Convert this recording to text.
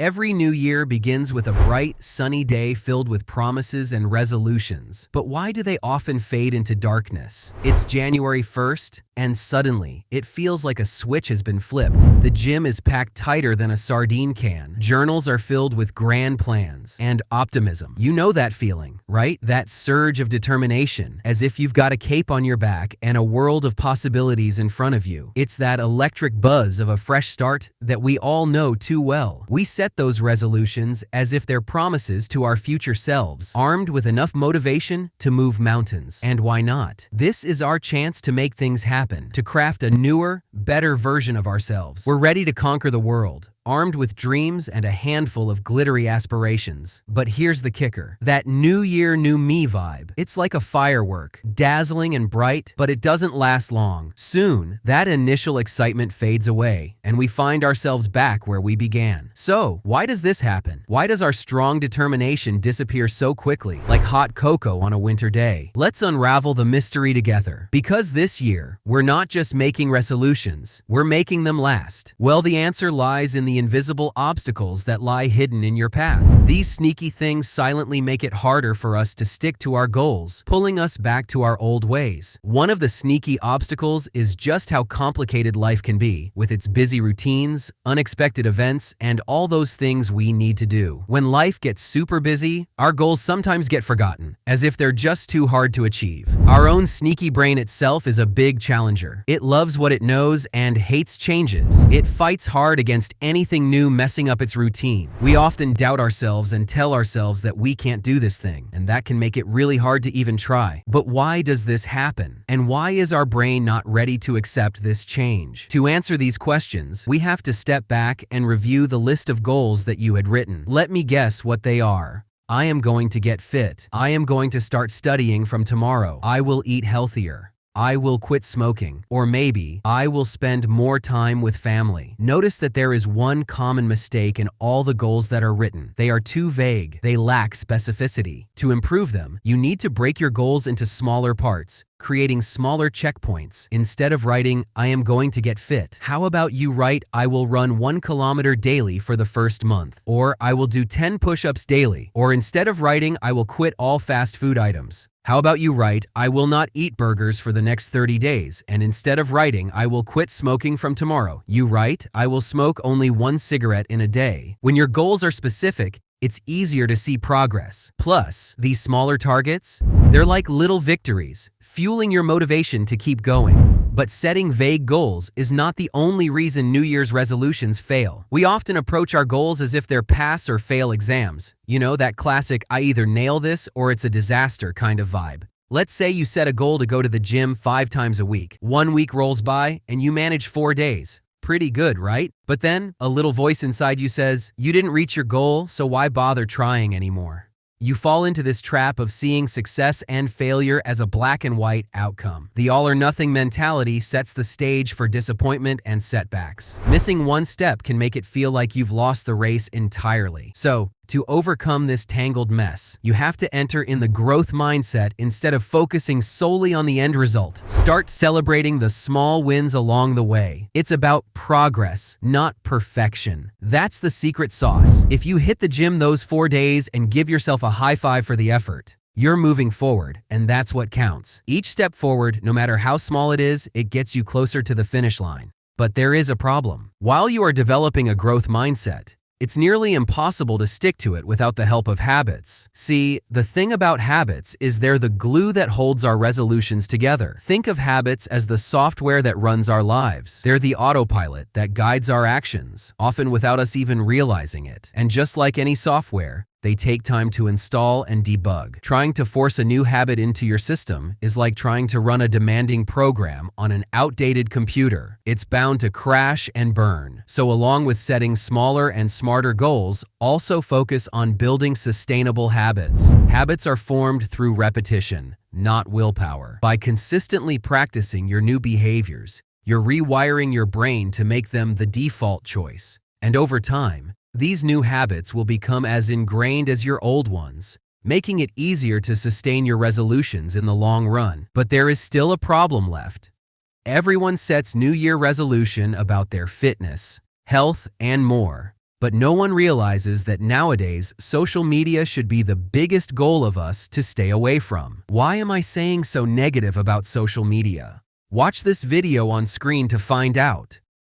Every new year begins with a bright, sunny day filled with promises and resolutions. But why do they often fade into darkness? It's January 1st, and suddenly, it feels like a switch has been flipped. The gym is packed tighter than a sardine can. Journals are filled with grand plans and optimism. You know that feeling, right? That surge of determination, as if you've got a cape on your back and a world of possibilities in front of you. It's that electric buzz of a fresh start that we all know too well. We set those resolutions as if they're promises to our future selves, armed with enough motivation to move mountains. And why not? This is our chance to make things happen, to craft a newer, better version of ourselves. We're ready to conquer the world, armed with dreams and a handful of glittery aspirations. But here's the kicker. That new year, new me vibe. It's like a firework, dazzling and bright, but it doesn't last long. Soon, that initial excitement fades away, and we find ourselves back where we began. So, why does this happen? Why does our strong determination disappear so quickly, like hot cocoa on a winter day? Let's unravel the mystery together. Because this year, we're not just making resolutions, we're making them last. Well, the answer lies in the invisible obstacles that lie hidden in your path. These sneaky things silently make it harder for us to stick to our goals, pulling us back to our old ways. One of the sneaky obstacles is just how complicated life can be, with its busy routines, unexpected events, and all those things we need to do. When life gets super busy, our goals sometimes get forgotten, as if they're just too hard to achieve. Our own sneaky brain itself is a big challenger. It loves what it knows and hates changes. It fights hard against anything new messing up its routine. We often doubt ourselves and tell ourselves that we can't do this thing, and that can make it really hard to even try. But why does this happen? And why is our brain not ready to accept this change? To answer these questions, we have to step back and review the list of goals that you had written. Let me guess what they are. I am going to get fit. I am going to start studying from tomorrow. I will eat healthier. I will quit smoking. Or maybe, I will spend more time with family. Notice that there is one common mistake in all the goals that are written. They are too vague. They lack specificity. To improve them, you need to break your goals into smaller parts, creating smaller checkpoints. Instead of writing, I am going to get fit, how about you write, I will run 1 kilometer daily for the first month, or I will do 10 push-ups daily, or instead of writing, I will quit all fast food items. How about you write, I will not eat burgers for the next 30 days, and instead of writing, I will quit smoking from tomorrow, you write, I will smoke only 1 cigarette in a day. When your goals are specific, it's easier to see progress. Plus, these smaller targets, they're like little victories, fueling your motivation to keep going. But setting vague goals is not the only reason New Year's resolutions fail. We often approach our goals as if they're pass or fail exams. You know, that classic, I either nail this or it's a disaster kind of vibe. Let's say you set a goal to go to the gym 5 times a week. 1 week rolls by and you manage 4 days. Pretty good, right? But then, a little voice inside you says, you didn't reach your goal, so why bother trying anymore? You fall into this trap of seeing success and failure as a black and white outcome. The all-or-nothing mentality sets the stage for disappointment and setbacks. Missing one step can make it feel like you've lost the race entirely. So, to overcome this tangled mess, you have to enter in the growth mindset instead of focusing solely on the end result. Start celebrating the small wins along the way. It's about progress, not perfection. That's the secret sauce. If you hit the gym those 4 days and give yourself a high five for the effort, you're moving forward, and that's what counts. Each step forward, no matter how small it is, it gets you closer to the finish line. But there is a problem. While you are developing a growth mindset, it's nearly impossible to stick to it without the help of habits. See, the thing about habits is they're the glue that holds our resolutions together. Think of habits as the software that runs our lives. They're the autopilot that guides our actions, often without us even realizing it. And just like any software, they take time to install and debug. Trying to force a new habit into your system is like trying to run a demanding program on an outdated computer. It's bound to crash and burn. So along with setting smaller and smarter goals, also focus on building sustainable habits. Habits are formed through repetition, not willpower. By consistently practicing your new behaviors, you're rewiring your brain to make them the default choice. And over time, these new habits will become as ingrained as your old ones, making it easier to sustain your resolutions in the long run. But there is still a problem left. Everyone sets New Year resolution about their fitness, health, and more. But no one realizes that nowadays, social media should be the biggest goal of us to stay away from. Why am I saying so negative about social media? Watch this video on screen to find out.